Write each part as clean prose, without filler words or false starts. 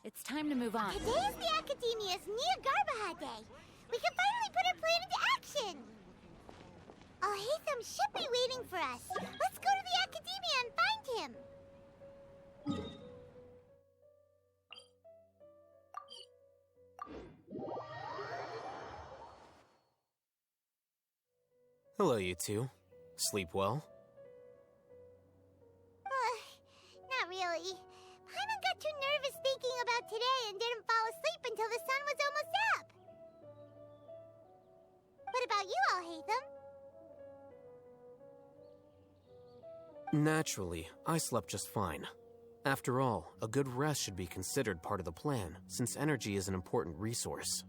It's time to move on. Today is the Academia's Nyagarbha Day. We can finally put our plan into action. Alhaitham should be waiting for us. Let's go to the Academia and find him. Hello, you two. Sleep well? Not really. Paimon got too nervous thinking about today and didn't fall asleep until the sun was almost up. What about you, Alhaitham? Naturally, I slept just fine. After all, a good rest should be considered part of the plan, since energy is an important resource.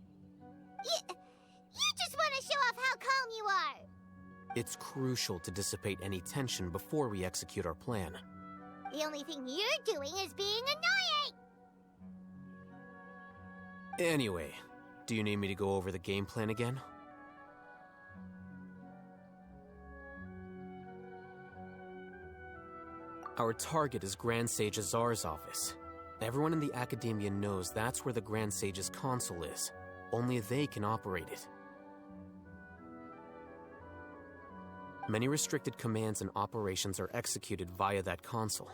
You just want to show off how calm you are. It's crucial to dissipate any tension before we execute our plan. The only thing you're doing is being annoying! Anyway, do you need me to go over the game plan again? Our target is Grand Sage Azar's office. Everyone in the Academia knows that's where the Grand Sage's console is. Only they can operate it. Many restricted commands and operations are executed via that console.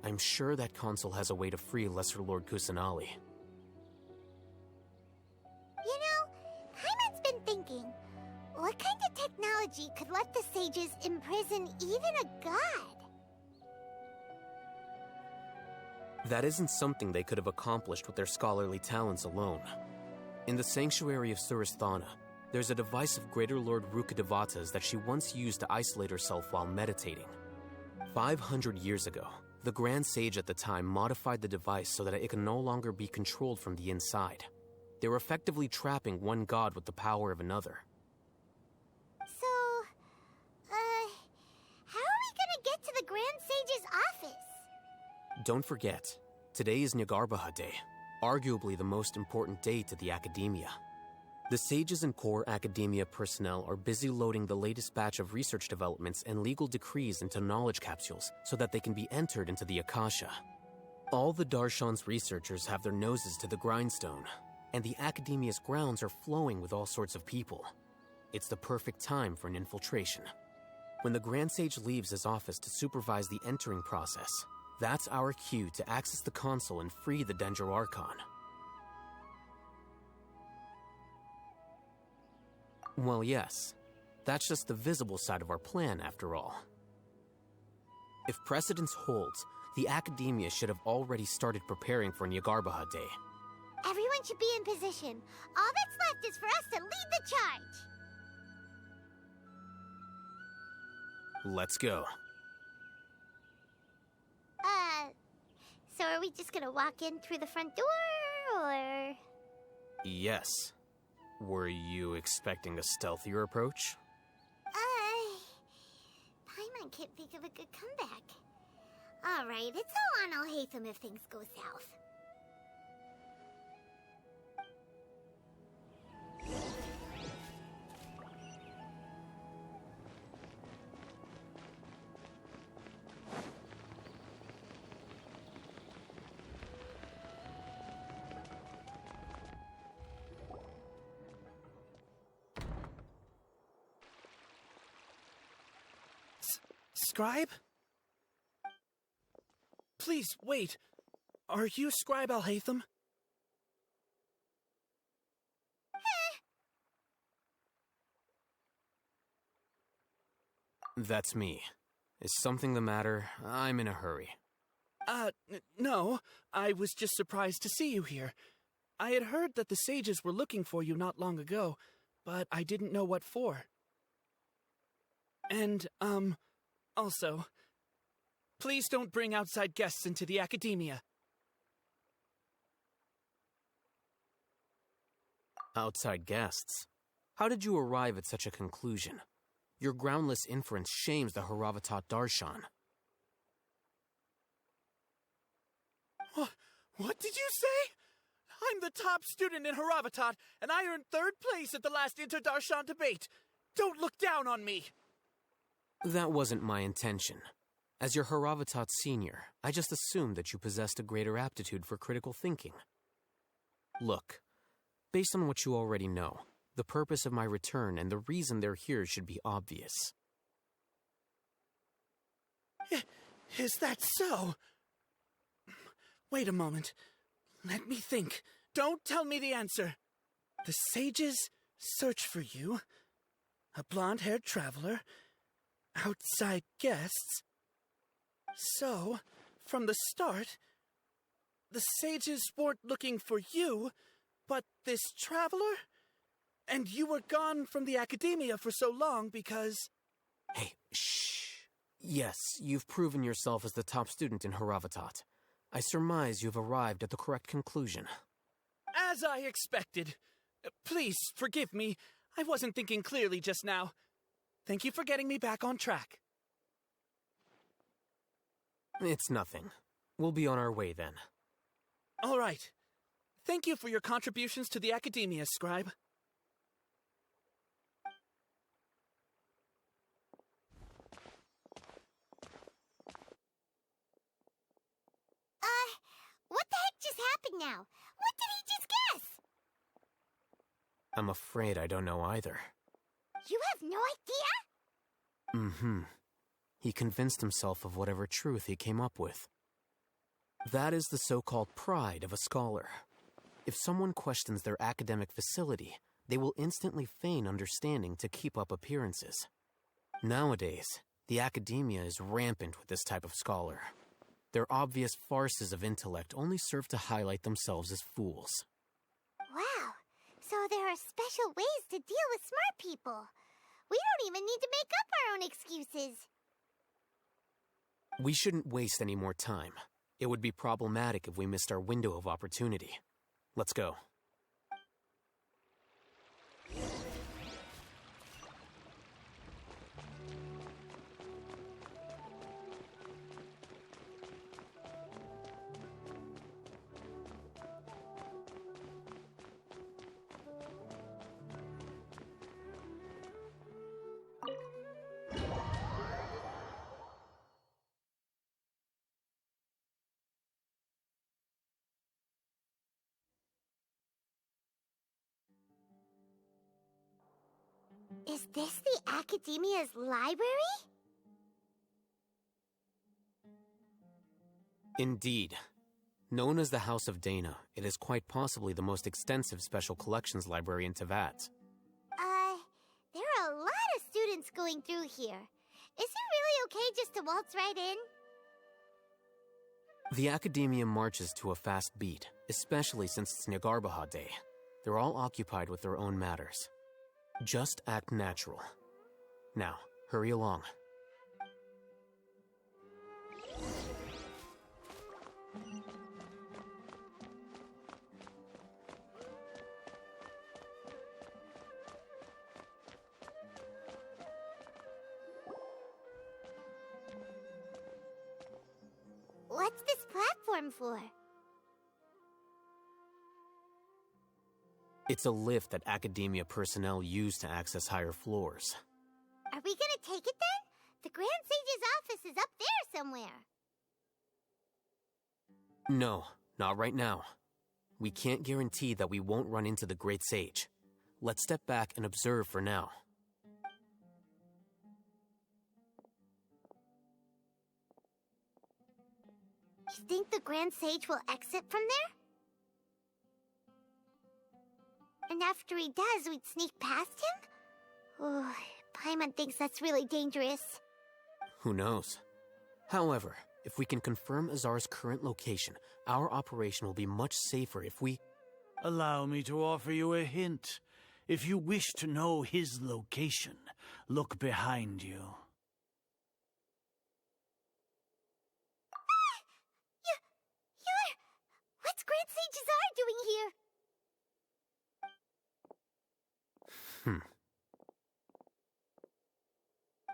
I'm sure that console has a way to free Lesser Lord Kusanali. You know, Paimon's been thinking, what kind of technology could let the sages imprison even a god? That isn't something they could have accomplished with their scholarly talents alone. In the sanctuary of Surasthana, there's a device of Greater Lord Rukkhadevata's that she once used to isolate herself while meditating. 500 years ago, the Grand Sage at the time modified the device so that it could no longer be controlled from the inside. They were effectively trapping one god with the power of another. So, how are we gonna get to the Grand Sage's office? Don't forget, today is Nyagarbha Day, arguably the most important day to the Academia. The sages and core Academia personnel are busy loading the latest batch of research developments and legal decrees into knowledge capsules so that they can be entered into the Akasha. All the Darshan's researchers have their noses to the grindstone, and the Academia's grounds are flowing with all sorts of people. It's the perfect time for an infiltration. When the Grand Sage leaves his office to supervise the entering process, that's our cue to access the console and free the Dendro Archon. Well, yes. That's just the visible side of our plan, after all. If precedence holds, the Academia should have already started preparing for Nyagarbha Day. Everyone should be in position. All that's left is for us to lead the charge. Let's go. So are we just gonna walk in through the front door, or...? Yes. Were you expecting a stealthier approach? Paimon can't think of a good comeback. Alright, it's all on Alhaitham if things go south. Scribe? Please, wait. Are you Scribe Alhaitham? That's me. Is something the matter? I'm in a hurry. No. I was just surprised to see you here. I had heard that the sages were looking for you not long ago, but I didn't know what for. And, also, please don't bring outside guests into the Academia. Outside guests? How did you arrive at such a conclusion? Your groundless inference shames the Haravatat Darshan. What did you say? I'm the top student in Haravatat, and I earned 3rd place at the last Inter-Darshan debate. Don't look down on me. That wasn't my intention. As your Haravatat senior, I just assumed that you possessed a greater aptitude for critical thinking. Look, based on what you already know, the purpose of my return and the reason they're here should be obvious. Is that so? Wait a moment. Let me think. Don't tell me the answer. The sages search for you. A blonde-haired traveler. Outside guests. So, from the start, the sages weren't looking for you, but this traveler? And you were gone from the academia for so long because... Hey, shh. Yes, you've proven yourself as the top student in Haravatat. I surmise you've arrived at the correct conclusion. As I expected. Please, forgive me. I wasn't thinking clearly just now. Thank you for getting me back on track. It's nothing. We'll be on our way then. All right. Thank you for your contributions to the academia, Scribe. What the heck just happened now? What did he just guess? I'm afraid I don't know either. You have no idea? Mm-hmm. He convinced himself of whatever truth he came up with. That is the so-called pride of a scholar. If someone questions their academic facility, they will instantly feign understanding to keep up appearances. Nowadays, the academia is rampant with this type of scholar. Their obvious farces of intellect only serve to highlight themselves as fools. Wow, so there are special ways to deal with smart people. We don't even need to make up our own excuses. We shouldn't waste any more time. It would be problematic if we missed our window of opportunity. Let's go. Is this the Academia's library? Indeed. Known as the House of Dana, it is quite possibly the most extensive special collections library in Teyvat. There are a lot of students going through here. Is it really okay just to waltz right in? The Academia marches to a fast beat, especially since it's Nyagarbha Day. They're all occupied with their own matters. Just act natural. Now, hurry along. What's this platform for? It's a lift that Academia personnel use to access higher floors. Are we gonna take it then? The Grand Sage's office is up there somewhere. No, not right now. We can't guarantee that we won't run into the Great Sage. Let's step back and observe for now. You think the Grand Sage will exit from there? And after he does, we'd sneak past him? Oh, Paimon thinks that's really dangerous. Who knows? However, if we can confirm Azar's current location, our operation will be much safer if we... Allow me to offer you a hint. If you wish to know his location, look behind you. What's Grand Sage Azar doing here?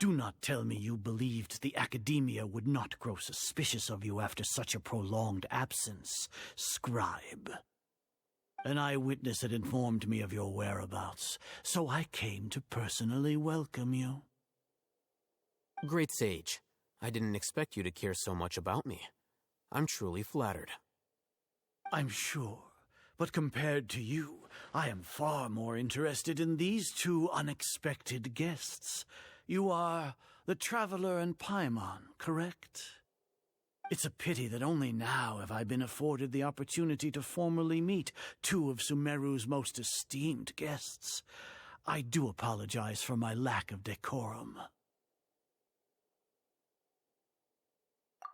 Do not tell me you believed the Academia would not grow suspicious of you after such a prolonged absence, scribe. An eyewitness had informed me of your whereabouts, so I came to personally welcome you. Great Sage, I didn't expect you to care so much about me. I'm truly flattered. I'm sure, but compared to you, I am far more interested in these two unexpected guests. You are the Traveler and Paimon, correct? It's a pity that only now have I been afforded the opportunity to formally meet two of Sumeru's most esteemed guests. I do apologize for my lack of decorum.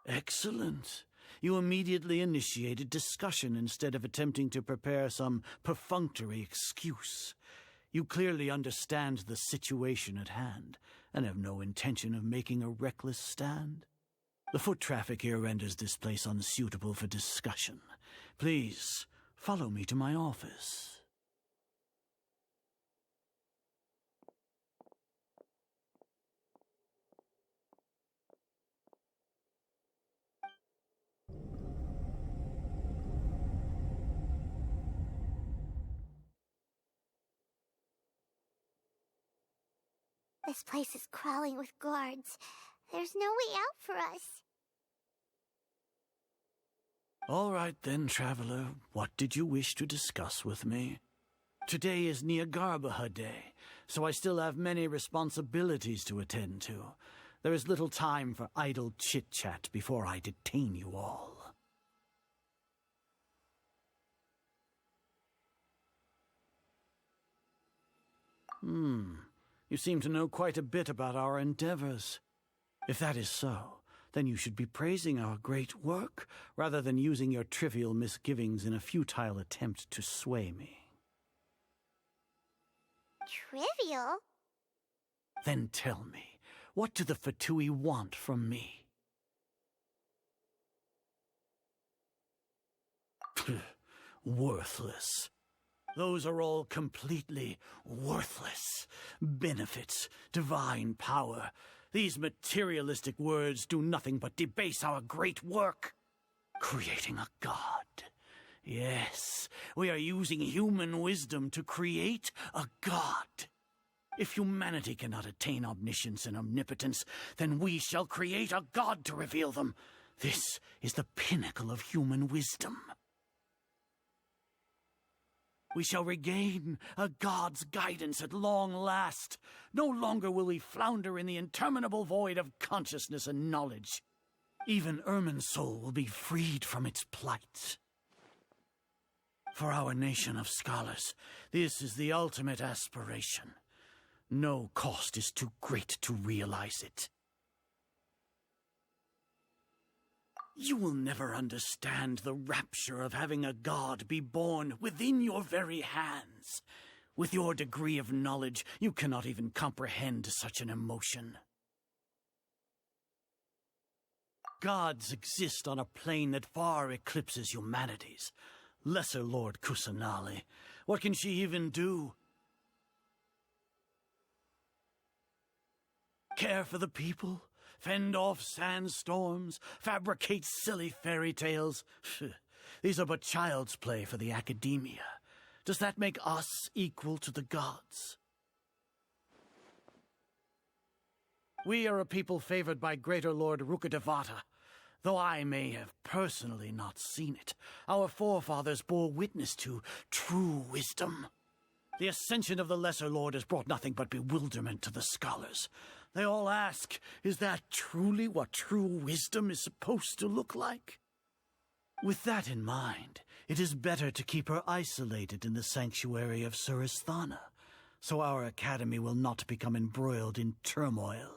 Excellent. You immediately initiated discussion instead of attempting to prepare some perfunctory excuse. You clearly understand the situation at hand, and have no intention of making a reckless stand. The foot traffic here renders this place unsuitable for discussion. Please, follow me to my office. This place is crawling with guards. There's no way out for us. All right then, Traveler. What did you wish to discuss with me? Today is Nyagarbha Day, so I still have many responsibilities to attend to. There is little time for idle chit-chat before I detain you all. You seem to know quite a bit about our endeavors. If that is so, then you should be praising our great work, rather than using your trivial misgivings in a futile attempt to sway me. Trivial? Then tell me, what do the Fatui want from me? Worthless. Those are all completely worthless. Benefits, divine power. These materialistic words do nothing but debase our great work. Creating a god. Yes, we are using human wisdom to create a god. If humanity cannot attain omniscience and omnipotence, then we shall create a god to reveal them. This is the pinnacle of human wisdom. We shall regain a god's guidance at long last. No longer will we flounder in the interminable void of consciousness and knowledge. Even Irminsul will be freed from its plight. For our nation of scholars, this is the ultimate aspiration. No cost is too great to realize it. You will never understand the rapture of having a god be born within your very hands. With your degree of knowledge, you cannot even comprehend such an emotion. Gods exist on a plane that far eclipses humanity's. Lesser Lord Kusanali, what can she even do? Care for the people? Fend off sandstorms, fabricate silly fairy tales. These are but child's play for the Academia. Does that make us equal to the gods? We are a people favored by Greater Lord Rukkhadevata. Though I may have personally not seen it, our forefathers bore witness to true wisdom. The ascension of the Lesser Lord has brought nothing but bewilderment to the scholars. They all ask, is that truly what true wisdom is supposed to look like? With that in mind, it is better to keep her isolated in the sanctuary of Suristhana, so our academy will not become embroiled in turmoil.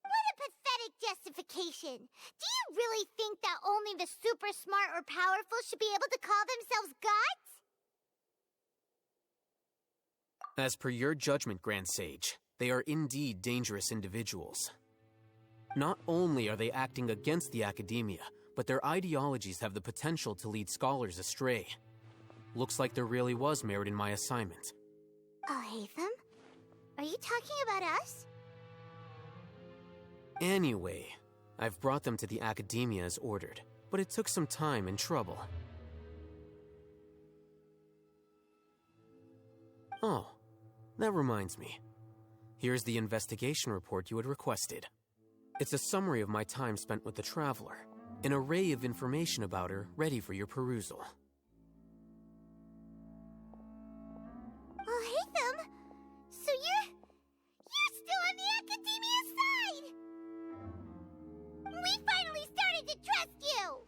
What a pathetic justification! Do you really think that only the super smart or powerful should be able to call themselves gods? As per your judgment, Grand Sage, they are indeed dangerous individuals. Not only are they acting against the Academia, but their ideologies have the potential to lead scholars astray. Looks like there really was merit in my assignment. Oh, Hatham? Are you talking about us? Anyway, I've brought them to the Academia as ordered, but it took some time and trouble. Oh, that reminds me. Here's the investigation report you had requested. It's a summary of my time spent with the Traveler, an array of information about her ready for your perusal. Oh, Haytham! So you're still on the Academia side! We finally started to trust you!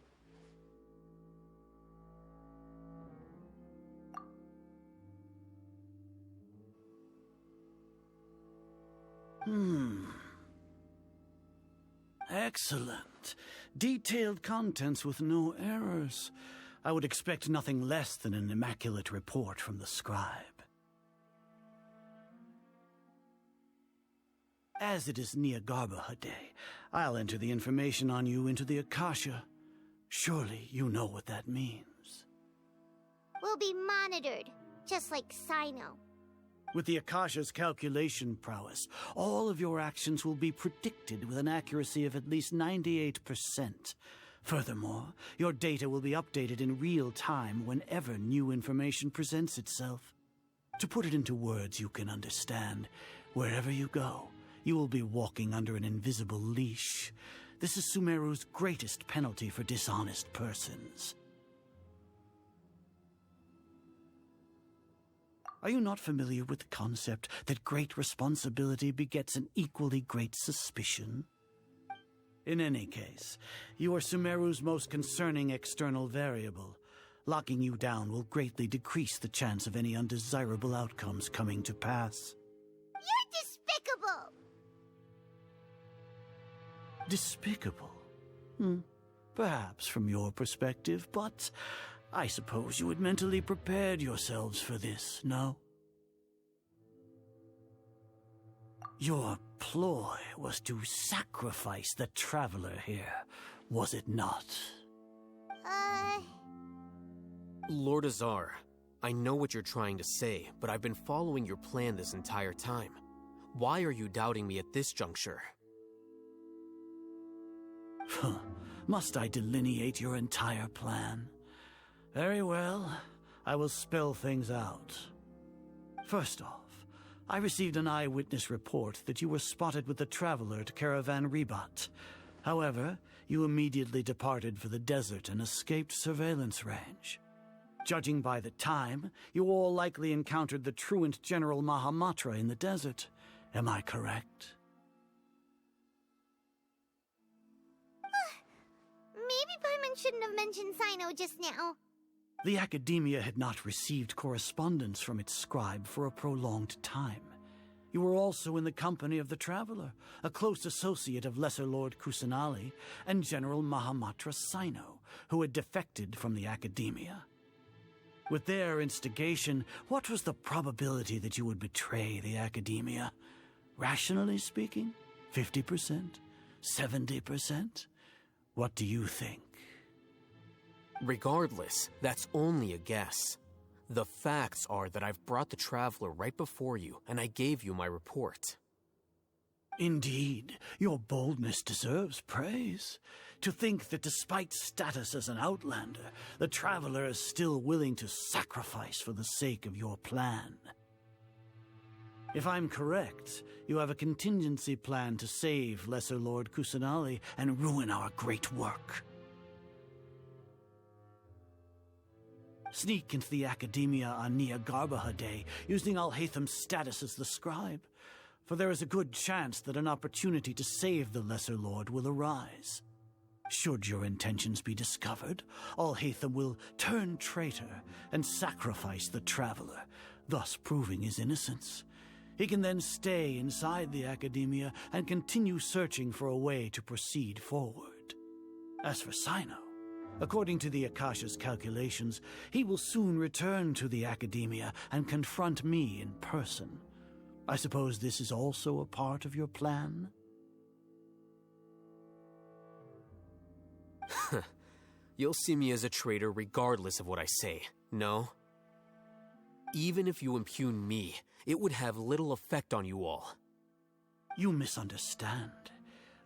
Excellent. Detailed contents with no errors. I would expect nothing less than an immaculate report from the scribe. As it is Nyagarbha Day, I'll enter the information on you into the Akasha. Surely you know what that means. We'll be monitored, just like Sino. With the Akasha's calculation prowess, all of your actions will be predicted with an accuracy of at least 98%. Furthermore, your data will be updated in real time whenever new information presents itself. To put it into words you can understand, wherever you go, you will be walking under an invisible leash. This is Sumeru's greatest penalty for dishonest persons. Are you not familiar with the concept that great responsibility begets an equally great suspicion? In any case, you are Sumeru's most concerning external variable. Locking you down will greatly decrease the chance of any undesirable outcomes coming to pass. You're despicable! Despicable? Perhaps from your perspective, but I suppose you had mentally prepared yourselves for this, no? Your ploy was to sacrifice the Traveler here, was it not? Lord Azar, I know what you're trying to say, but I've been following your plan this entire time. Why are you doubting me at this juncture? Must I delineate your entire plan? Very well, I will spell things out. First off, I received an eyewitness report that you were spotted with the Traveler to Caravan Ribat. However, you immediately departed for the desert and escaped surveillance range. Judging by the time, you all likely encountered the truant General Mahamatra in the desert. Am I correct? Maybe Paimon shouldn't have mentioned Sino just now. The Academia had not received correspondence from its scribe for a prolonged time. You were also in the company of the Traveler, a close associate of Lesser Lord Kusanali and General Mahamatra Sino, who had defected from the Academia. With their instigation, what was the probability that you would betray the Academia? Rationally speaking, 50%? 70%? What do you think? Regardless, that's only a guess. The facts are that I've brought the Traveler right before you, and I gave you my report. Indeed, your boldness deserves praise. To think that despite status as an outlander, the Traveler is still willing to sacrifice for the sake of your plan. If I'm correct, you have a contingency plan to save Lesser Lord Kusanali and ruin our great work. Sneak into the Academia on Nyagarbha Day, using Alhaitham's status as the scribe, for there is a good chance that an opportunity to save the Lesser Lord will arise. Should your intentions be discovered, Alhaitham will turn traitor and sacrifice the Traveler, thus proving his innocence. He can then stay inside the Academia and continue searching for a way to proceed forward. As for Sino, according to the Akasha's calculations, he will soon return to the Academia and confront me in person. I suppose this is also a part of your plan? You'll see me as a traitor regardless of what I say, no? Even if you impugn me, it would have little effect on you all. You misunderstand.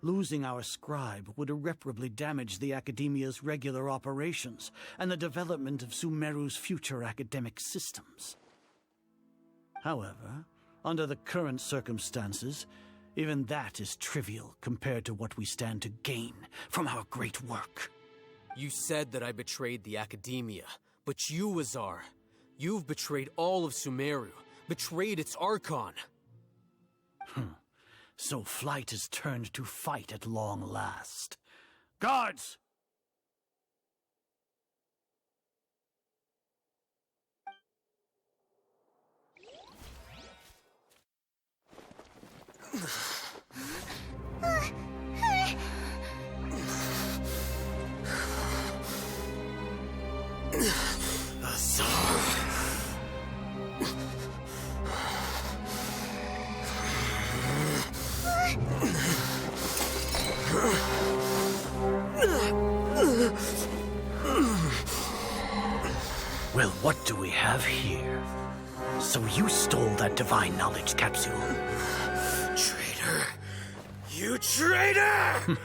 Losing our scribe would irreparably damage the Academia's regular operations and the development of Sumeru's future academic systems. However, under the current circumstances, even that is trivial compared to what we stand to gain from our great work. You said that I betrayed the Academia, but you, Azar, you've betrayed all of Sumeru, betrayed its Archon. So flight has turned to fight at long last. Guards! Well, what do we have here? So you stole that divine knowledge capsule. Traitor! You traitor!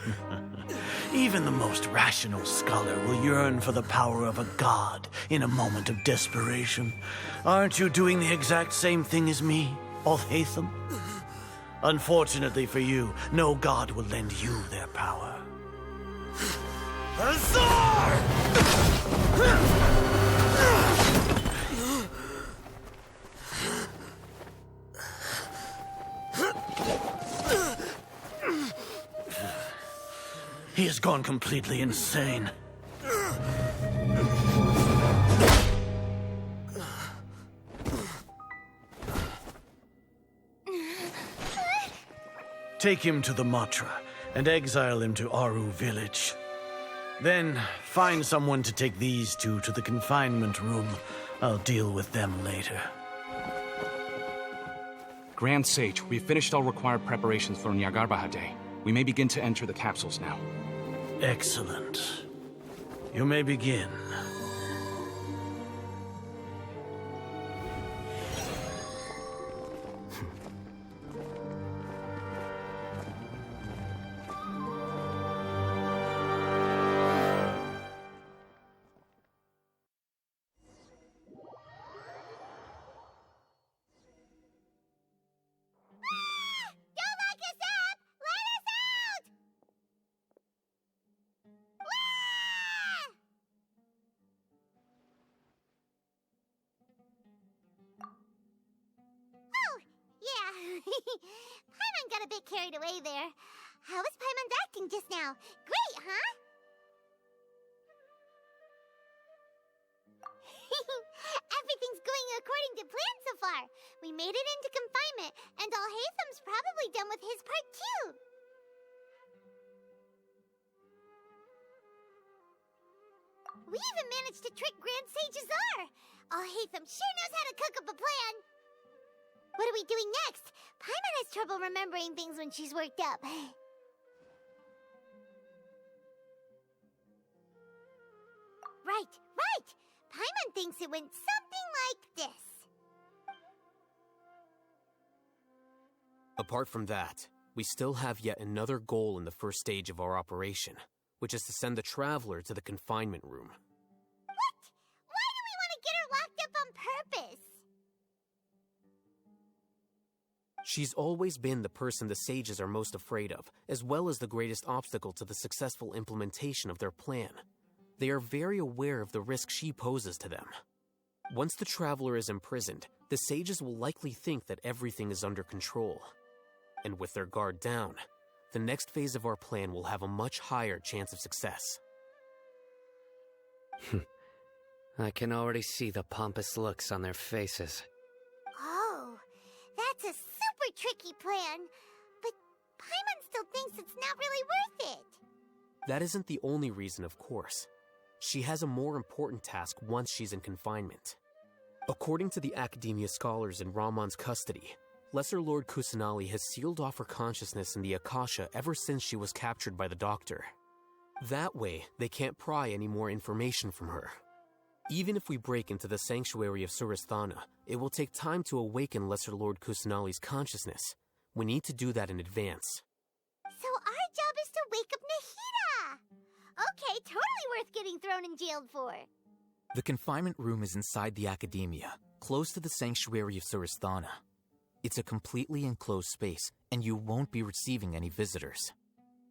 Even the most rational scholar will yearn for the power of a god in a moment of desperation. Aren't you doing the exact same thing as me, Alhaitham? Unfortunately for you, no god will lend you their power. Azar! He has gone completely insane. Take him to the Matra and exile him to Aru village. Then find someone to take these two to the confinement room. I'll deal with them later. Grand Sage, we've finished all required preparations for Nyagarbahar Day. We may begin to enter the capsules now. Excellent. You may begin. Paimon got a bit carried away there. How was Paimon's acting just now? Great, huh? Everything's going according to plan so far. We made it into confinement, and Alhaitham's probably done with his part too. We even managed to trick Grand Sage Azar. Alhaitham sure knows how to cook up a plan. What are we doing next? Paimon has trouble remembering things when she's worked up. Right. Paimon thinks it went something like this. Apart from that, we still have yet another goal in the first stage of our operation, which is to send the Traveler to the confinement room. What? Why do we want to get her locked up on purpose? She's always been the person the sages are most afraid of, as well as the greatest obstacle to the successful implementation of their plan. They are very aware of the risk she poses to them. Once the Traveler is imprisoned, the sages will likely think that everything is under control. And with their guard down, the next phase of our plan will have a much higher chance of success. I can already see the pompous looks on their faces. Oh, that's a super tricky plan. But Paimon still thinks it's not really worth it. That isn't the only reason, of course. She has a more important task once she's in confinement. According to the Academia scholars in Ramon's custody, Lesser Lord Kusanali has sealed off her consciousness in the Akasha ever since she was captured by the Doctor. That way, they can't pry any more information from her. Even if we break into the sanctuary of Surasthana, it will take time to awaken Lesser Lord Kusanali's consciousness. We need to do that in advance. So our job wake up Nahida! Okay, totally worth getting thrown and jailed for. The confinement room is inside the Academia, close to the sanctuary of Surasthana. It's a completely enclosed space, and you won't be receiving any visitors.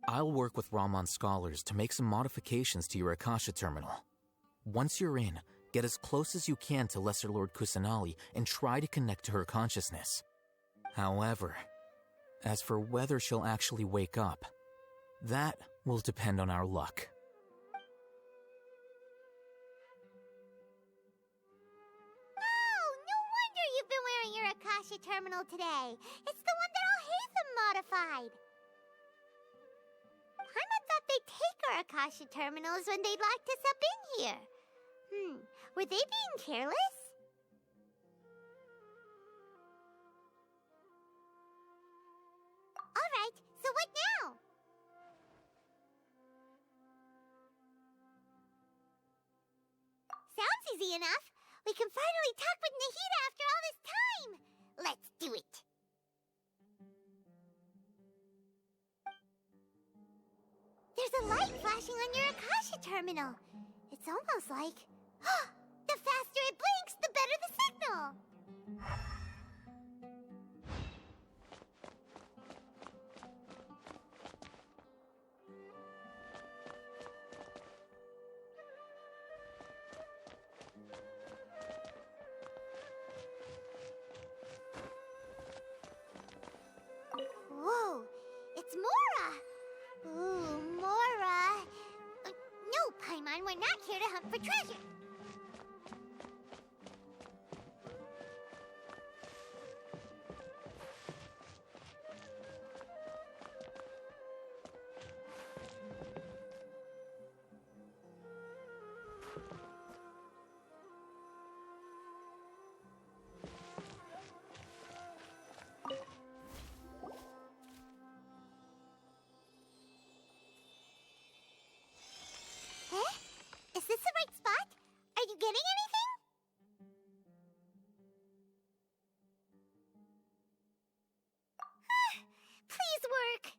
I'll work with Raman scholars to make some modifications to your Akasha terminal. Once you're in, get as close as you can to Lesser Lord Kusanali and try to connect to her consciousness. However, as for whether she'll actually wake up, that will depend on our luck. Oh, no wonder you've been wearing your Akasha terminal today. It's the one that Al-Haytham modified. Paimon thought they'd take our Akasha terminals when they locked us up in here. Were they being careless? Alright, so what now? Sounds easy enough. We can finally talk with Nahida after all this time. Let's do it. There's a light flashing on your Akasha terminal. It's almost like... the faster it blinks, the better the signal! Whoa! It's Mora! Ooh, Mora! No, Paimon, we're not here to hunt for treasure! Is this the right spot? Are you getting anything? Please work.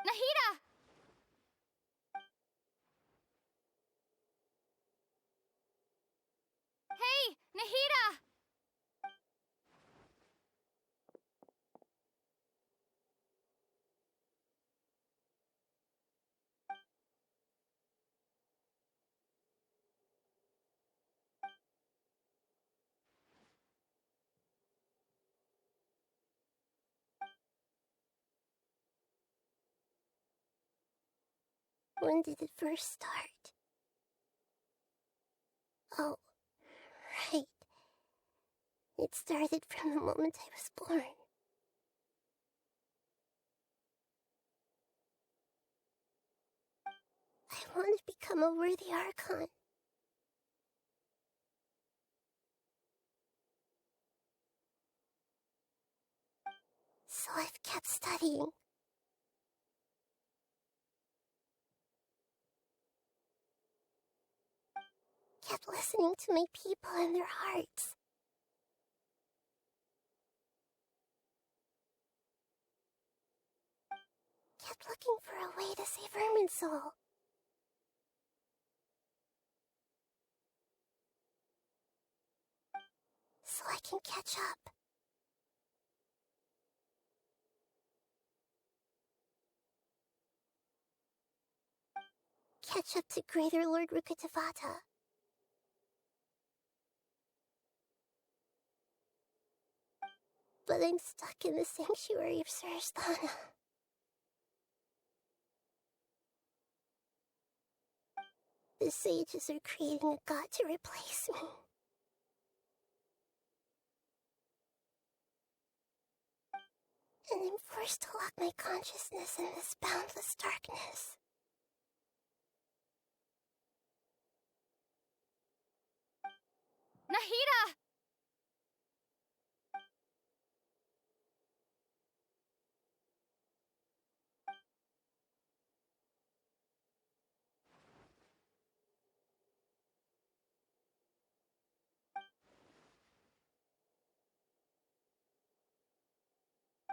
Nahida! Hey, Nahida! When did it first start? Oh, right. It started from the moment I was born. I want to become a worthy Archon. So I've kept studying. Kept listening to my people and their hearts. Kept looking for a way to save Irminsul. So I can catch up. Catch up to Greater Lord Rukkhadevata. But I'm stuck in the sanctuary of Surasthana. The sages are creating a god to replace me. And I'm forced to lock my consciousness in this boundless darkness. Nahida!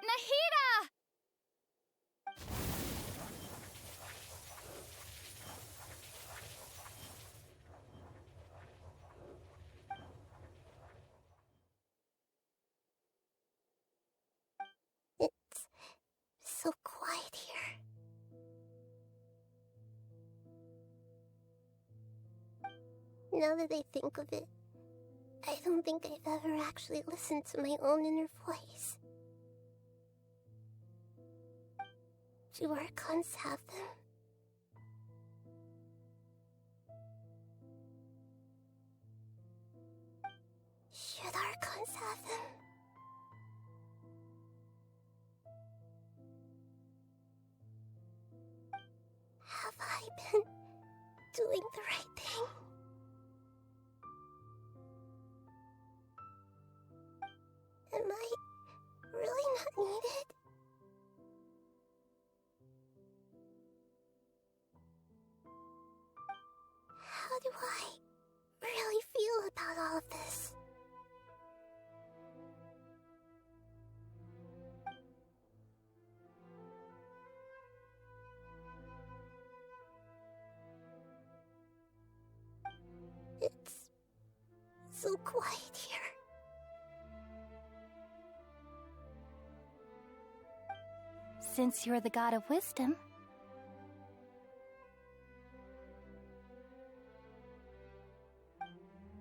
Nahida! It's so quiet here. Now that I think of it, I don't think I've ever actually listened to my own inner voice. Do archons have them? Should archons have them? Have I been doing the right thing? Am I really not needed? How do I really feel about all of this? It's so quiet here. Since you're the god of wisdom,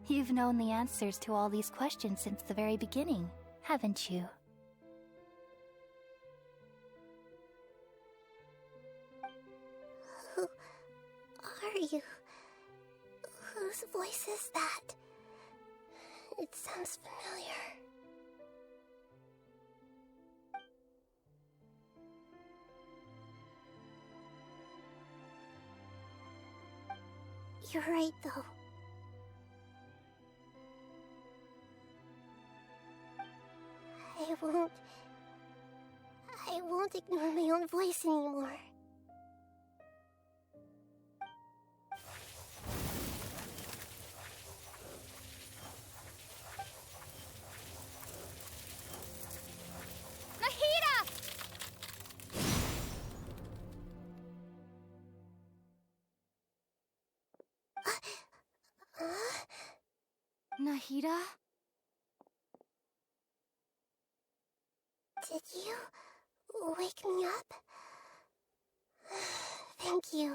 you've known the answers to all these questions since the very beginning, haven't you? Who are you? Whose voice is that? It sounds familiar. You're right, though. I won't ignore my own voice anymore. Nahida! Nahida? Did you wake me up? Thank you.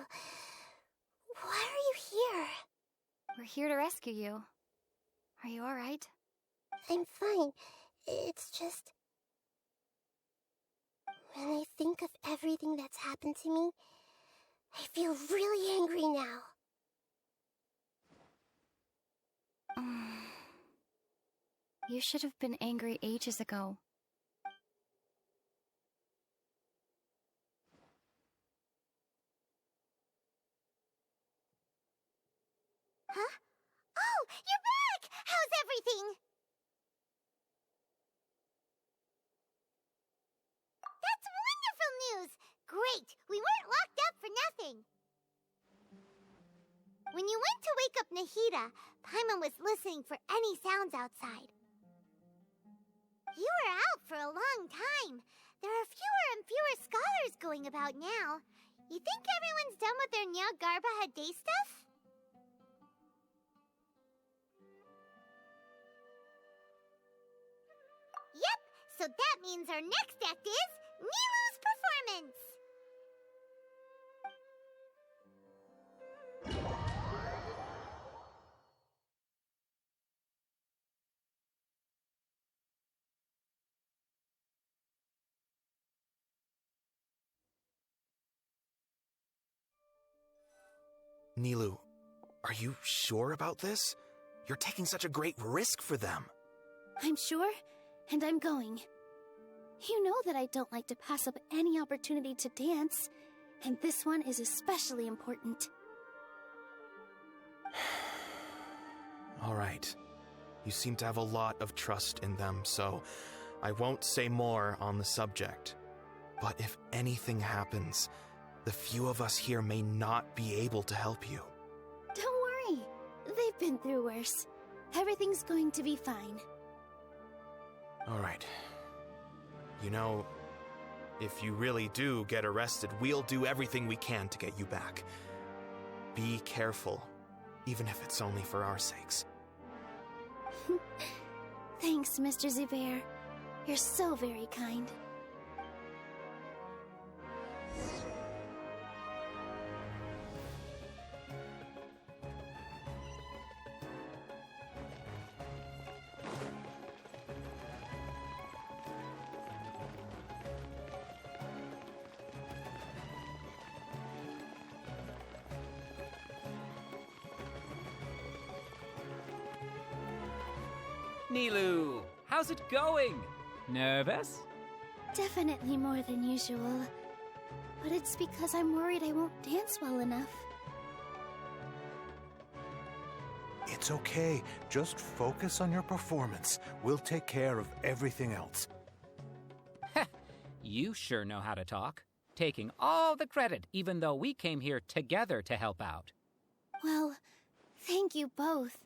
Why are you here? We're here to rescue you. Are you alright? I'm fine. It's just... when I think of everything that's happened to me, I feel really angry now. You should have been angry ages ago. Huh? Oh, you're back! How's everything? That's wonderful news! Great! We weren't locked up for nothing! When you went to wake up Nahida, Paimon was listening for any sounds outside. You were out for a long time. There are fewer and fewer scholars going about now. You think everyone's done with their Nyagarbha Day stuff? Yep, so that means our next act is Nilu's performance! Nilu, are you sure about this? You're taking such a great risk for them. I'm sure, and I'm going. You know that I don't like to pass up any opportunity to dance, and this one is especially important. All right. You seem to have a lot of trust in them, so I won't say more on the subject. But if anything happens, the few of us here may not be able to help you. Don't worry. They've been through worse. Everything's going to be fine. All right. You know, if you really do get arrested, we'll do everything we can to get you back. Be careful, even if it's only for our sakes. Thanks, Mr. Zubair. You're so very kind. Nilu, how's it going? Nervous? Definitely more than usual. But it's because I'm worried I won't dance well enough. It's okay. Just focus on your performance. We'll take care of everything else. You sure know how to talk. Taking all the credit, even though we came here together to help out. Well, thank you both.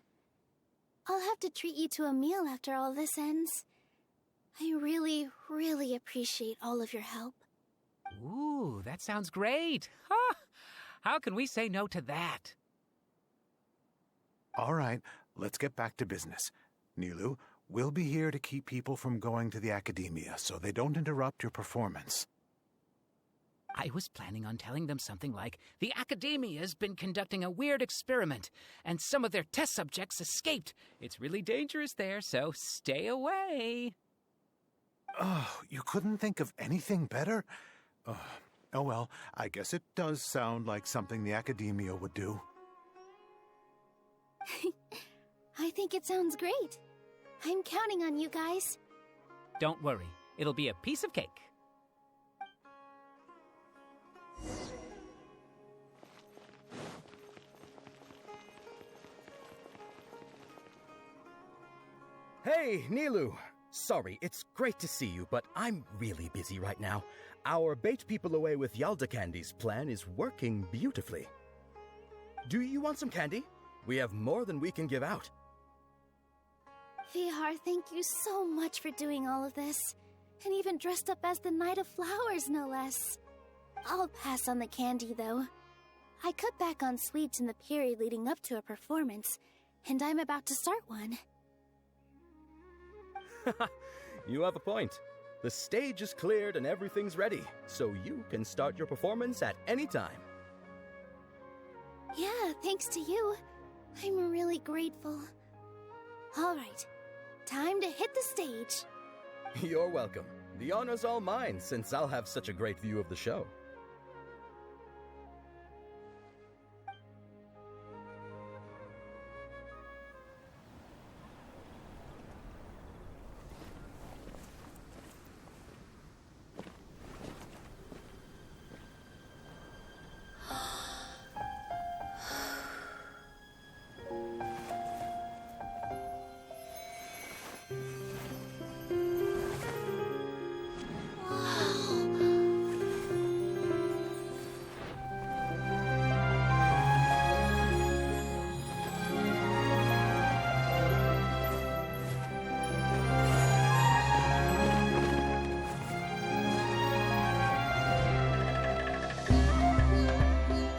I'll have to treat you to a meal after all this ends. I really, really appreciate all of your help. Ooh, that sounds great. Huh? How can we say no to that? All right, let's get back to business. Nilu, we'll be here to keep people from going to the academia so they don't interrupt your performance. I was planning on telling them something like, the Academia's been conducting a weird experiment, and some of their test subjects escaped. It's really dangerous there, so stay away. Oh, you couldn't think of anything better? Oh well, I guess it does sound like something the Academia would do. I think it sounds great. I'm counting on you guys. Don't worry, it'll be a piece of cake. Hey, Nilu! Sorry, it's great to see you, but I'm really busy right now. Our Bait People Away with Yalda Candies plan is working beautifully. Do you want some candy? We have more than we can give out. Vihar, thank you so much for doing all of this. And even dressed up as the Knight of Flowers, no less. I'll pass on the candy, though. I cut back on sweets in the period leading up to a performance, and I'm about to start one. You have a point. The stage is cleared and everything's ready, so you can start your performance at any time. Yeah, thanks to you. I'm really grateful. All right, time to hit the stage. You're welcome. The honor's all mine, since I'll have such a great view of the show.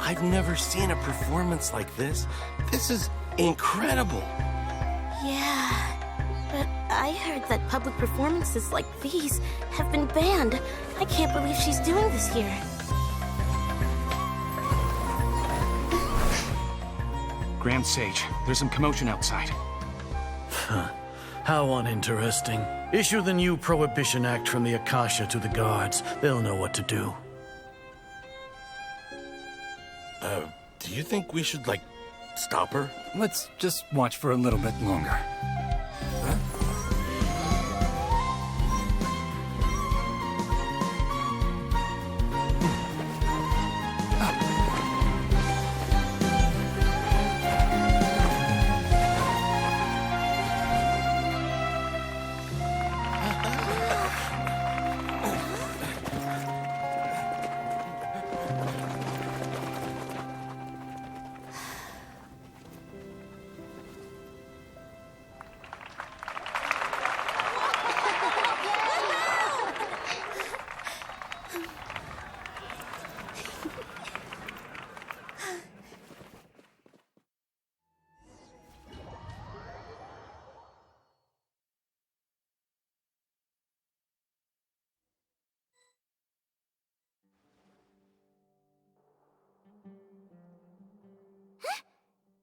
I've never seen a performance like this. This is incredible. Yeah, but I heard that public performances like these have been banned. I can't believe she's doing this here. Grand Sage, there's some commotion outside. How uninteresting. Issue the new Prohibition Act from the Akasha to the guards. They'll know what to do. Do you think we should, like, stop her? Let's just watch for a little bit longer.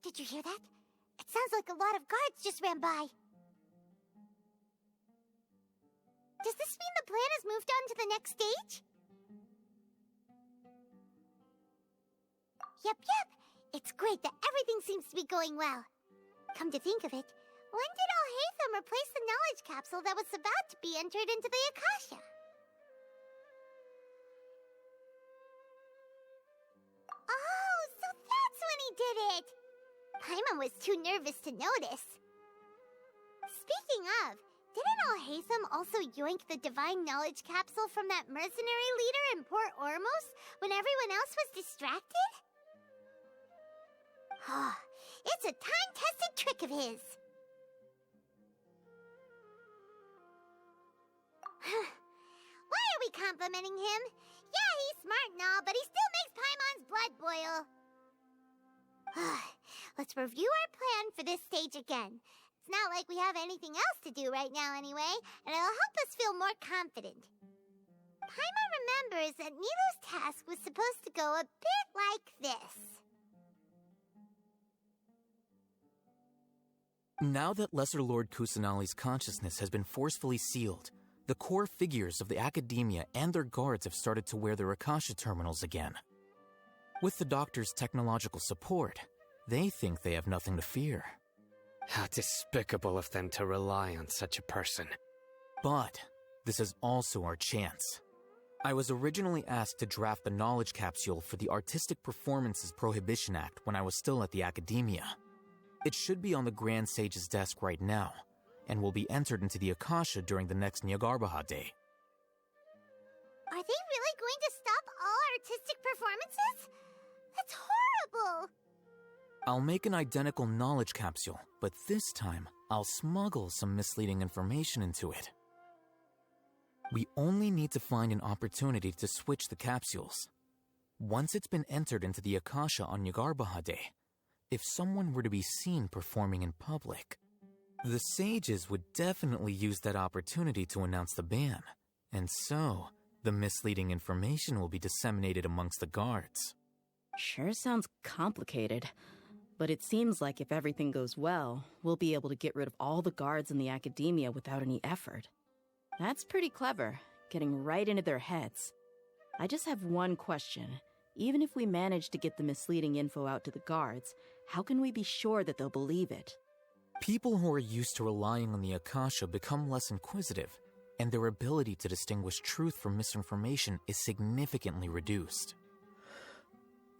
Did you hear that? It sounds like a lot of guards just ran by. Does this mean the plan has moved on to the next stage? Yep. It's great that everything seems to be going well. Come to think of it, when did Alhaitham replace the knowledge capsule that was about to be entered into the Akasha? Oh, so that's when he did it! Paimon was too nervous to notice. Speaking of, didn't Alhaitham also yoink the divine knowledge capsule from that mercenary leader in Port Ormos when everyone else was distracted? Oh, it's a time-tested trick of his. Why are we complimenting him? Yeah, he's smart and all, but he still makes Paimon's blood boil. Let's review our plan for this stage again. It's not like we have anything else to do right now anyway, and it'll help us feel more confident. Paimon remembers that Nilu's task was supposed to go a bit like this. Now that Lesser Lord Kusanali's consciousness has been forcefully sealed, the core figures of the academia and their guards have started to wear their Akasha terminals again. With the doctor's technological support, they think they have nothing to fear. How despicable of them to rely on such a person. But this is also our chance. I was originally asked to draft the knowledge capsule for the Artistic Performances Prohibition Act when I was still at the academia. It should be on the Grand Sage's desk right now, and will be entered into the Akasha during the next Nyagarbha Day. Are they really going to stop all artistic performances? That's horrible! I'll make an identical knowledge capsule, but this time I'll smuggle some misleading information into it. We only need to find an opportunity to switch the capsules. Once it's been entered into the Akasha on Nyagarbha Day, if someone were to be seen performing in public, the sages would definitely use that opportunity to announce the ban, and so the misleading information will be disseminated amongst the guards. Sure sounds complicated, but it seems like if everything goes well, we'll be able to get rid of all the guards in the academia without any effort. That's pretty clever, getting right into their heads. I just have one question. Even if we manage to get the misleading info out to the guards, how can we be sure that they'll believe it? People who are used to relying on the Akasha become less inquisitive, and their ability to distinguish truth from misinformation is significantly reduced.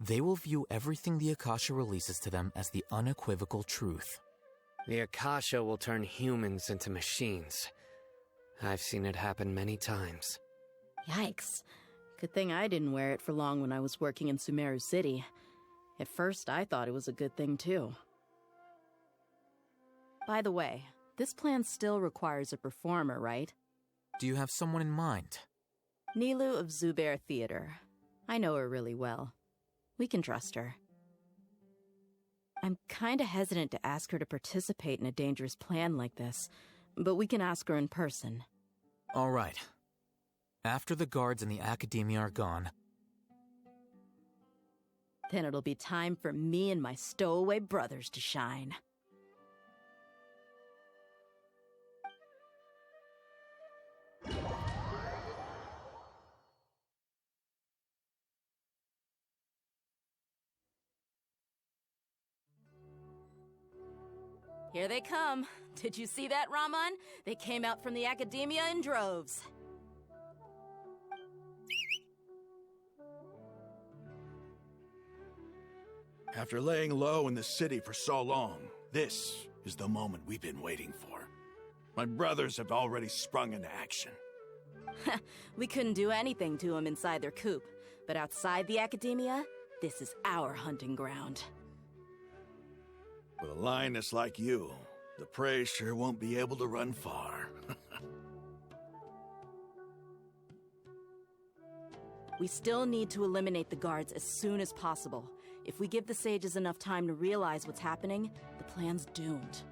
They will view everything the Akasha releases to them as the unequivocal truth. The Akasha will turn humans into machines. I've seen it happen many times. Yikes. Good thing I didn't wear it for long when I was working in Sumeru City. At first, I thought it was a good thing, too. By the way, this plan still requires a performer, right? Do you have someone in mind? Nilu of Zubair Theater. I know her really well. We can trust her. I'm kinda hesitant to ask her to participate in a dangerous plan like this, but we can ask her in person. All right. After the guards and the academia are gone, then it'll be time for me and my stowaway brothers to shine. Here they come. Did you see that, Raman? They came out from the Academia in droves. After laying low in the city for so long, this is the moment we've been waiting for. My brothers have already sprung into action. We couldn't do anything to them inside their coop, but outside the Academia, this is our hunting ground. With a lioness like you, the prey sure won't be able to run far. We still need to eliminate the guards as soon as possible. If we give the sages enough time to realize what's happening, the plan's doomed.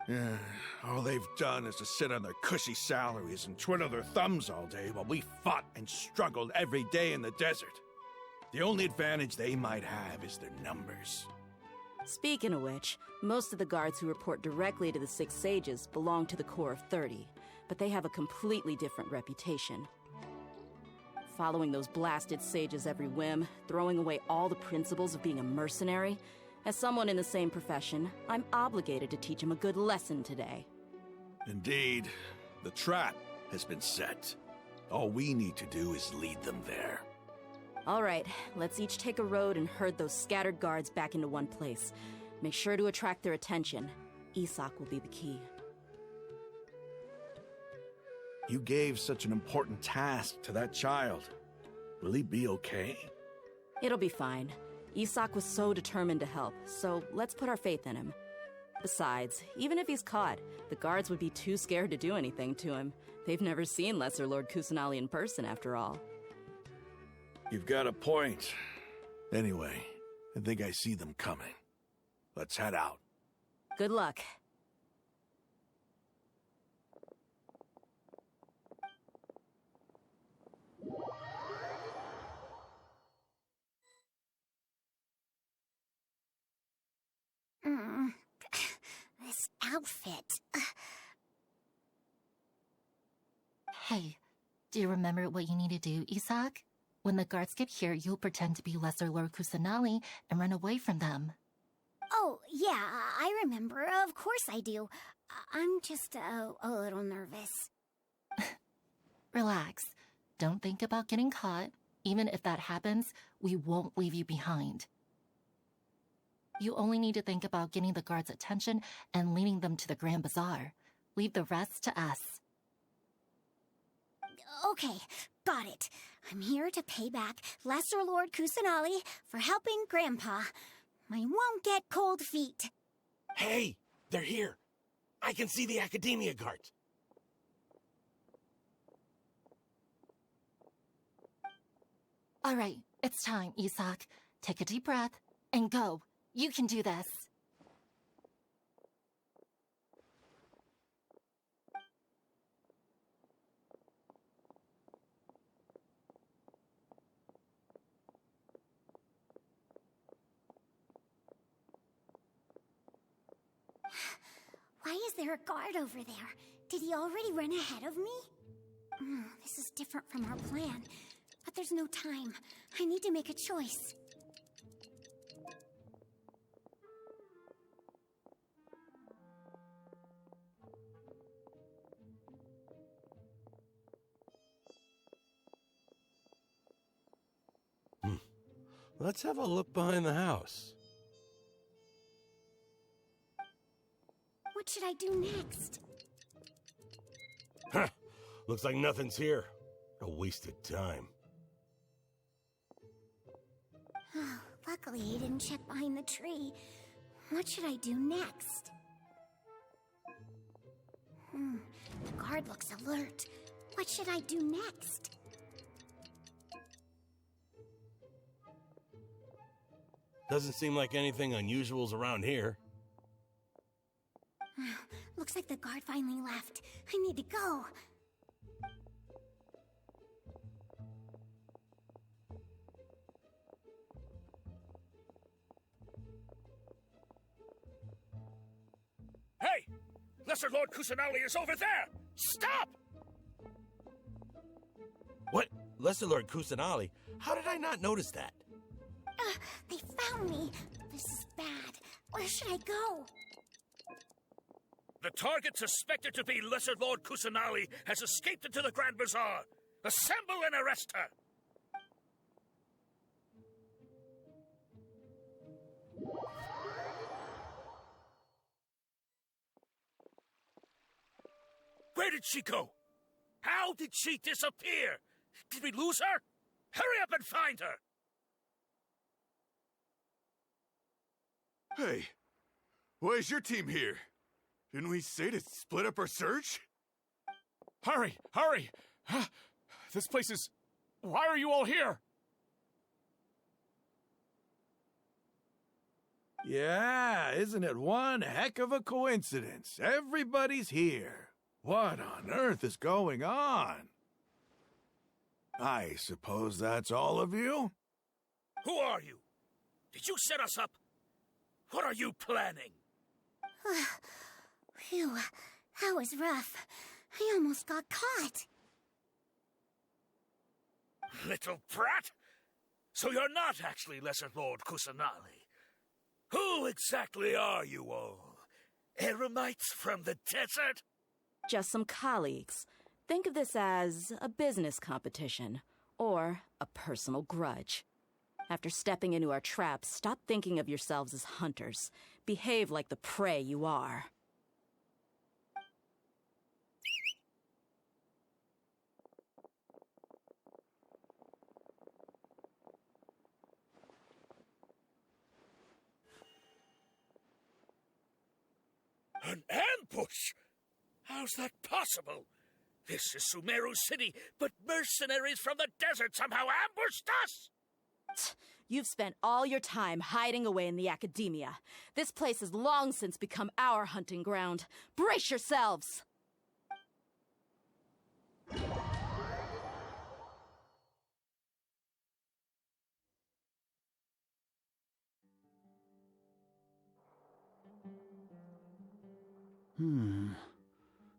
Yeah, all they've done is to sit on their cushy salaries and twiddle their thumbs all day while we fought and struggled every day in the desert. The only advantage they might have is their numbers. Speaking of which, most of the guards who report directly to the 6 sages belong to the Corps of 30, but they have a completely different reputation. Following those blasted sages every whim, throwing away all the principles of being a mercenary. As someone in the same profession, I'm obligated to teach them a good lesson today. Indeed, the trap has been set. All we need to do is lead them there. All right, let's each take a road and herd those scattered guards back into one place. Make sure to attract their attention. Isak will be the key. You gave such an important task to that child. Will he be okay? It'll be fine. Isak was so determined to help, so let's put our faith in him. Besides, even if he's caught, the guards would be too scared to do anything to him. They've never seen Lesser Lord Kusanali in person, after all. You've got a point. Anyway, I think I see them coming. Let's head out. Good luck. This outfit. Hey, do you remember what you need to do, Isak? When the guards get here, you'll pretend to be Lesser Lord Kusanali and run away from them. Oh, yeah, I remember. Of course I do. I'm just a little nervous. Relax. Don't think about getting caught. Even if that happens, we won't leave you behind. You only need to think about getting the guards' attention and leading them to the Grand Bazaar. Leave the rest to us. Okay, got it. I'm here to pay back Lesser Lord Kusanali for helping Grandpa. I won't get cold feet. Hey, they're here. I can see the Academia guards. All right, it's time, Isak. Take a deep breath and go. You can do this. Why is there a guard over there? Did he already run ahead of me? This is different from our plan. But there's no time. I need to make a choice. Let's have a look behind the house. What should I do next? Huh. Looks like nothing's here. A wasted time. Luckily, he didn't check behind the tree. What should I do next? The guard looks alert. What should I do next? Doesn't seem like anything unusual's around here. Looks like the guard finally left. I need to go. Hey! Lesser Lord Kusanali is over there! Stop! What? Lesser Lord Kusanali? How did I not notice that? They found me. This is bad. Where should I go? The target suspected to be Lesser Lord Kusanali has escaped into the Grand Bazaar. Assemble and arrest her! Where did she go? How did she disappear? Did we lose her? Hurry up and find her! Hey, why is your team here? Didn't we say to split up our search? Hurry! Hurry! This place is... Why are you all here? Yeah, isn't it one heck of a coincidence? Everybody's here. What on earth is going on? I suppose that's all of you? Who are you? Did you set us up? What are you planning? Phew, that was rough. I almost got caught. Little brat! So you're not actually Lesser Lord Kusanali. Who exactly are you all? Eremites from the desert? Just some colleagues. Think of this as a business competition, or a personal grudge. After stepping into our traps, stop thinking of yourselves as hunters. Behave like the prey you are. An ambush? How's that possible? This is Sumeru City, but mercenaries from the desert somehow ambushed us! You've spent all your time hiding away in the academia. This place has long since become our hunting ground. Brace yourselves!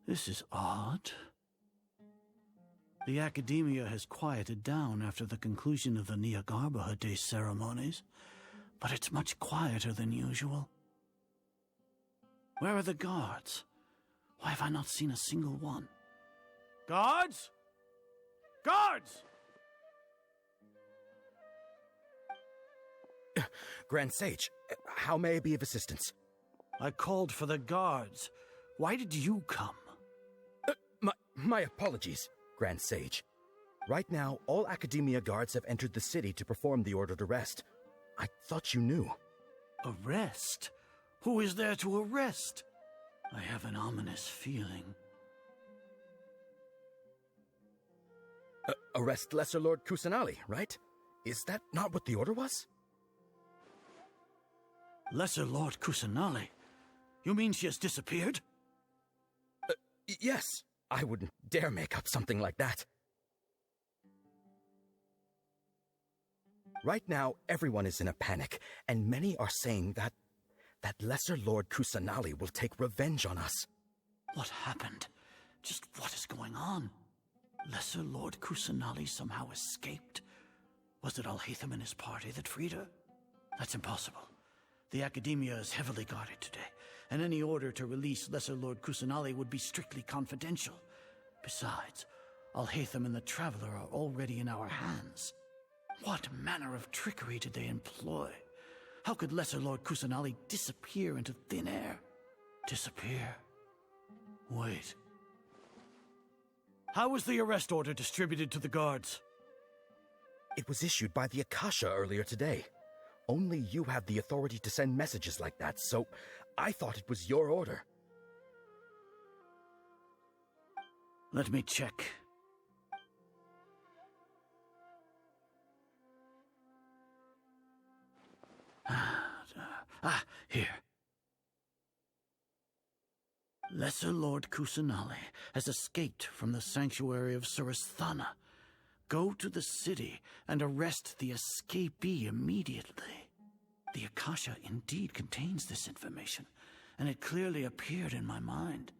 This is odd. The academia has quieted down after the conclusion of the Nyagarbha Day ceremonies, but it's much quieter than usual. Where are the guards? Why have I not seen a single one? Guards? Guards! Grand Sage, how may I be of assistance? I called for the guards. Why did you come? My apologies, Grand Sage. Right now, all Academia guards have entered the city to perform the ordered arrest. I thought you knew. Arrest? Who is there to arrest? I have an ominous feeling. Arrest Lesser Lord Kusanali, right? Is that not what the order was? Lesser Lord Kusanali? You mean she has disappeared? Yes. I wouldn't dare make up something like that. Right now, everyone is in a panic, and many are saying that Lesser Lord Kusanali will take revenge on us. What happened? Just what is going on? Lesser Lord Kusanali somehow escaped? Was it Alhaitham and his party that freed her? That's impossible. The Academia is heavily guarded today, and any order to release Lesser Lord Kusanali would be strictly confidential. Besides, Alhaitham and the Traveler are already in our hands. What manner of trickery did they employ? How could Lesser Lord Kusanali disappear into thin air? Disappear? Wait. How was the arrest order distributed to the guards? It was issued by the Akasha earlier today. Only you have the authority to send messages like that, so I thought it was your order. Let me check. Here. Lesser Lord Kusanali has escaped from the sanctuary of Surasthana. Go to the city and arrest the escapee immediately. The Akasha indeed contains this information, and it clearly appeared in my mind.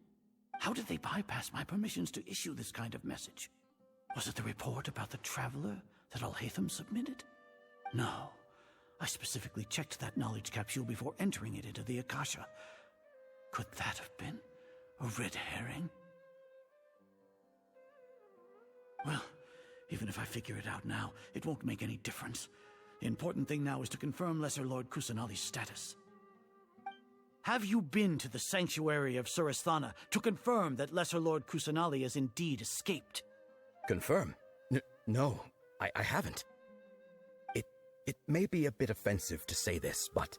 How did they bypass my permissions to issue this kind of message? Was it the report about the Traveler that Alhaitham submitted? No. I specifically checked that knowledge capsule before entering it into the Akasha. Could that have been? A red herring? Well, even if I figure it out now, it won't make any difference. The important thing now is to confirm Lesser Lord Kusanali's status. Have you been to the sanctuary of Suristhana to confirm that Lesser Lord Kusanali has indeed escaped? Confirm? No, I haven't. It may be a bit offensive to say this, but,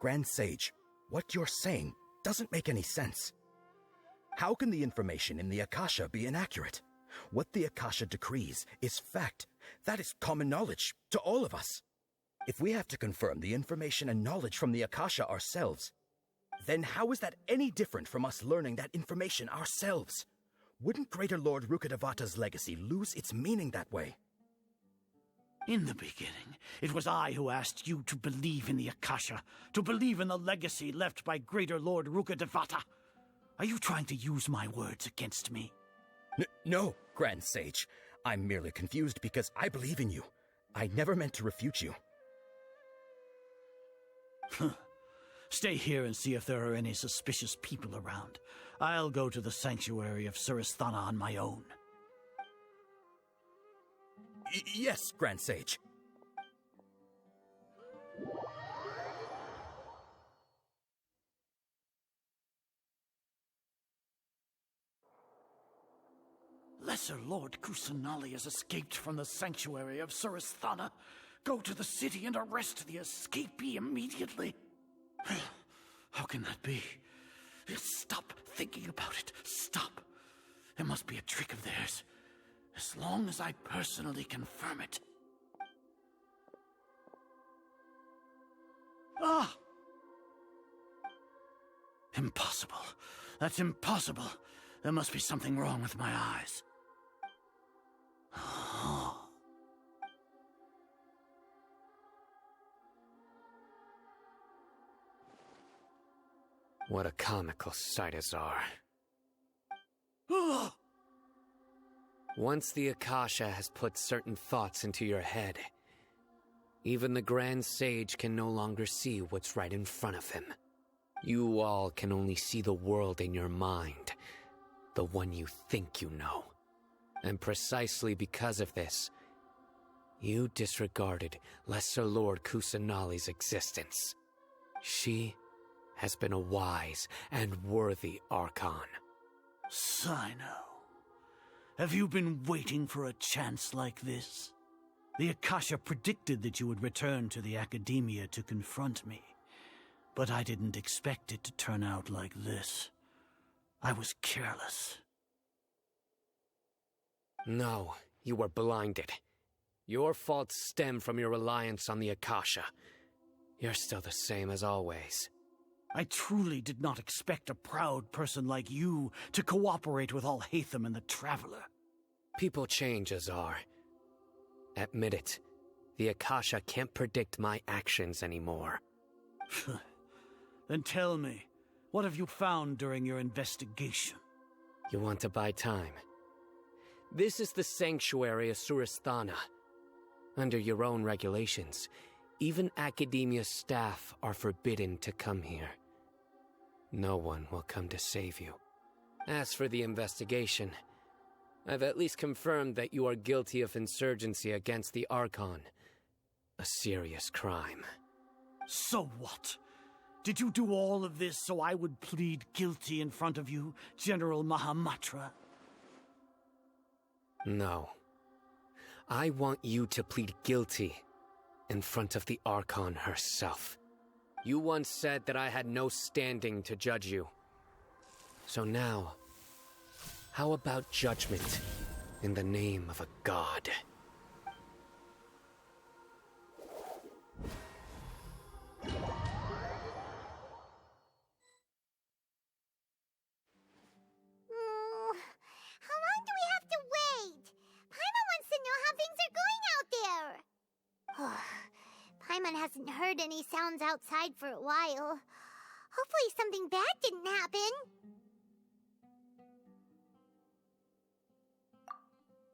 Grand Sage, what you're saying doesn't make any sense. How can the information in the Akasha be inaccurate? What the Akasha decrees is fact. That is common knowledge to all of us. If we have to confirm the information and knowledge from the Akasha ourselves, then how is that any different from us learning that information ourselves? Wouldn't Greater Lord Rukkhadevata's legacy lose its meaning that way? In the beginning, it was I who asked you to believe in the Akasha, to believe in the legacy left by Greater Lord Rukkhadevata. Are you trying to use my words against me? No, Grand Sage. I'm merely confused because I believe in you. I never meant to refute you. Stay here and see if there are any suspicious people around. I'll go to the sanctuary of Suristhana on my own. Yes, Grand Sage. Lesser Lord Kusanali has escaped from the sanctuary of Suristhana. Go to the city and arrest the escapee immediately. How can that be? Stop thinking about it. Stop. It must be a trick of theirs. As long as I personally confirm it. Ah! Impossible. That's impossible. There must be something wrong with my eyes. What a comical sight is our. Once the Akasha has put certain thoughts into your head, even the Grand Sage can no longer see what's right in front of him. You all can only see the world in your mind, the one you think you know. And precisely because of this, you disregarded Lesser Lord Kusanali's existence. She has been a wise and worthy Archon. Sino, have you been waiting for a chance like this? The Akasha predicted that you would return to the Academia to confront me, but I didn't expect it to turn out like this. I was careless. No, you were blinded. Your faults stem from your reliance on the Akasha. You're still the same as always. I truly did not expect a proud person like you to cooperate with Alhaitham and the Traveler. People change, Azar. Admit it. The Akasha can't predict my actions anymore. Then tell me, what have you found during your investigation? You want to buy time? This is the sanctuary of Suristhana. Under your own regulations, even Academia staff are forbidden to come here. No one will come to save you. As for the investigation, I've at least confirmed that you are guilty of insurgency against the Archon. A serious crime. So what? Did you do all of this so I would plead guilty in front of you, General Mahamatra? No. I want you to plead guilty in front of the Archon herself. You once said that I had no standing to judge you. So now, how about judgment in the name of a god? How long do we have to wait? Paimon wants to know how things are going out there. Paimon hasn't heard any sounds outside for a while. Hopefully something bad didn't happen.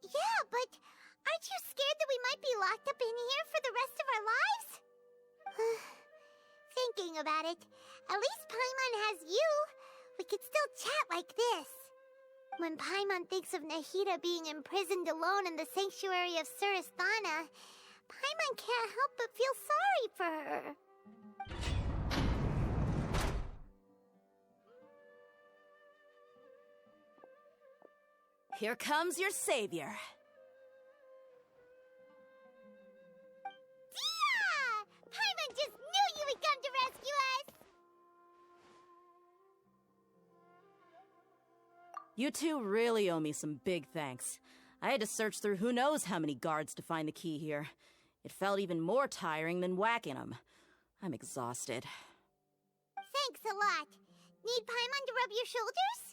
Yeah, but aren't you scared that we might be locked up in here for the rest of our lives? Thinking about it, at least Paimon has you. we could still chat like this. When Paimon thinks of Nahida being imprisoned alone in the sanctuary of Surasthana, Paimon can't help but feel sorry for her. Here comes your savior. Dia! Paimon just knew you would come to rescue us! You two really owe me some big thanks. I had to search through who knows how many guards to find the key here. It felt even more tiring than whacking them. I'm exhausted. Thanks a lot. Need Paimon to rub your shoulders?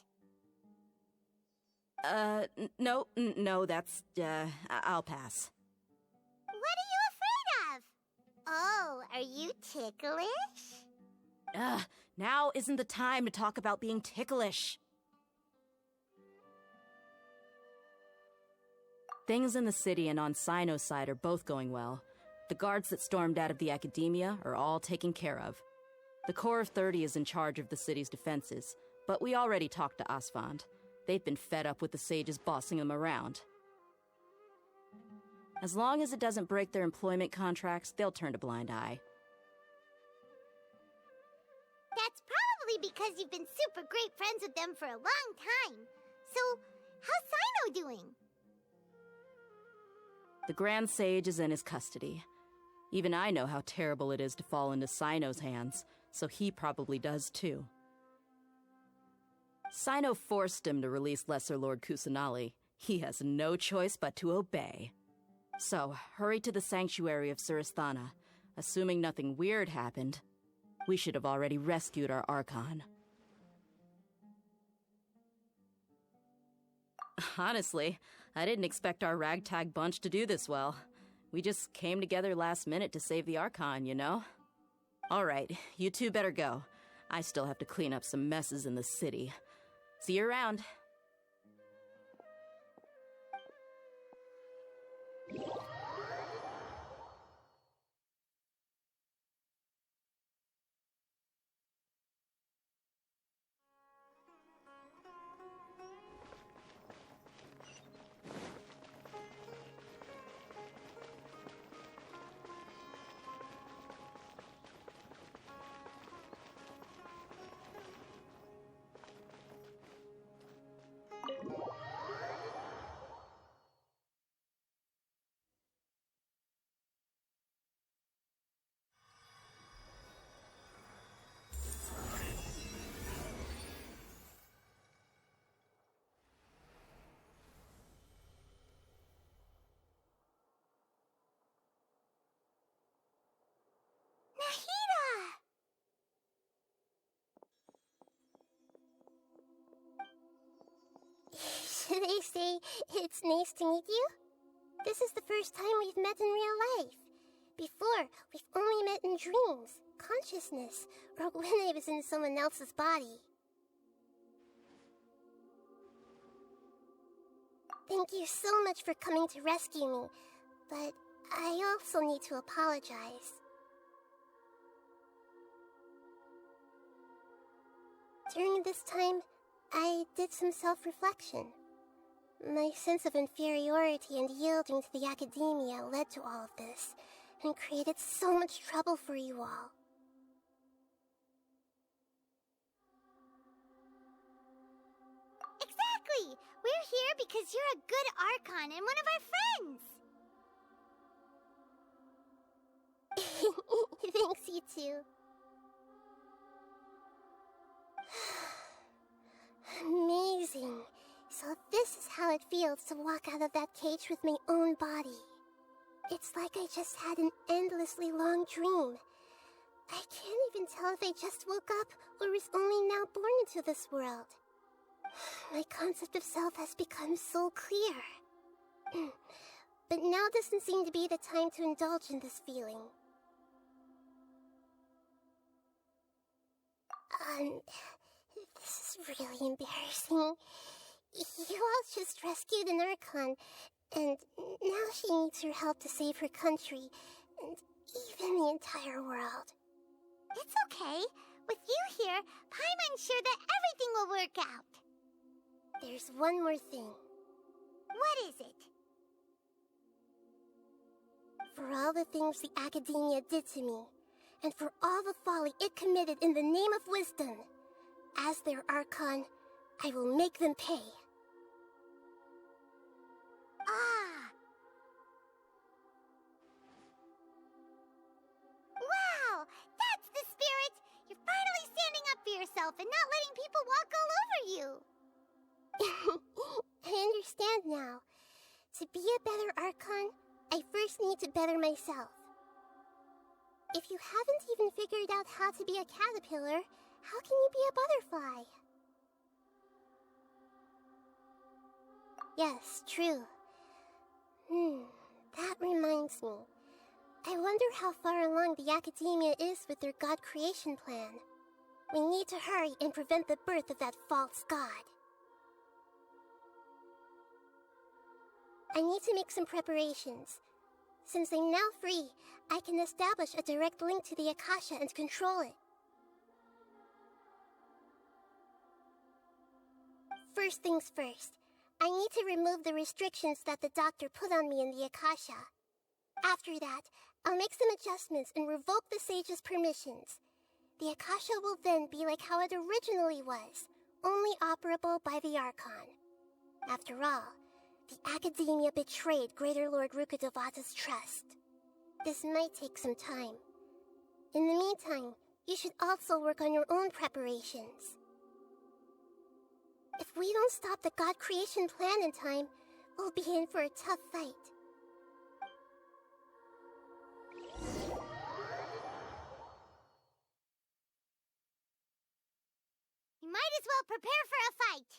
No, that's, I'll pass. What are you afraid of? Oh, are you ticklish? Now isn't the time to talk about being ticklish. Things in the city and on Sino's side are both going well. The guards that stormed out of the academia are all taken care of. The Corps of 30 is in charge of the city's defenses, but we already talked to Asfand. They've been fed up with the sages bossing them around. As long as it doesn't break their employment contracts, they'll turn a blind eye. That's probably because you've been super great friends with them for a long time. So, how's Sino doing? The Grand Sage is in his custody. Even I know how terrible it is to fall into Sino's hands, so he probably does too. Sino forced him to release Lesser Lord Kusanali. He has no choice but to obey. So, hurry to the sanctuary of Surasthana. Assuming nothing weird happened, we should have already rescued our Archon. Honestly, I didn't expect our ragtag bunch to do this well. We just came together last minute to save the Archon, you know? Alright, you two better go. I still have to clean up some messes in the city. See you around. Should I say it's nice to meet you? This is the first time we've met in real life. Before, we've only met in dreams, consciousness, or when I was in someone else's body. Thank you so much for coming to rescue me, but I also need to apologize. During this time, I did some self-reflection. My sense of inferiority and yielding to the academia led to all of this, and created so much trouble for you all. Exactly! We're here because you're a good Archon and one of our friends! Thanks, you too. Amazing. So this is how it feels to walk out of that cage with my own body. It's like I just had an endlessly long dream. I can't even tell if I just woke up or was only now born into this world. My concept of self has become so clear. But now doesn't seem to be the time to indulge in this feeling. This is really embarrassing. You all just rescued an Archon, and now she needs your help to save her country, and even the entire world. It's okay. With you here, Paimon's sure that everything will work out. There's one more thing. What is it? For all the things the Academia did to me, and for all the folly it committed in the name of wisdom, as their Archon, I will make them pay. Ah! Wow! That's the spirit! You're finally standing up for yourself and not letting people walk all over you! I understand now. To be a better Archon, I first need to better myself. If you haven't even figured out how to be a caterpillar, how can you be a butterfly? Yes, true. That reminds me. I wonder how far along the Academia is with their god creation plan. We need to hurry and prevent the birth of that false god. I need to make some preparations. Since I'm now free, I can establish a direct link to the Akasha and control it. First things first, I need to remove the restrictions that the doctor put on me in the Akasha. After that, I'll make some adjustments and revoke the sage's permissions. The Akasha will then be like how it originally was, only operable by the Archon. After all, the Academia betrayed Greater Lord Rukkhadevata's trust. This might take some time. In the meantime, you should also work on your own preparations. If we don't stop the god creation plan in time, we'll be in for a tough fight. You might as well prepare for a fight.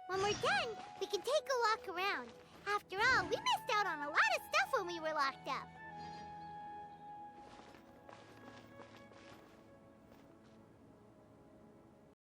When we're done, we can take a walk around. After all, we missed out on a lot of stuff when we were locked up.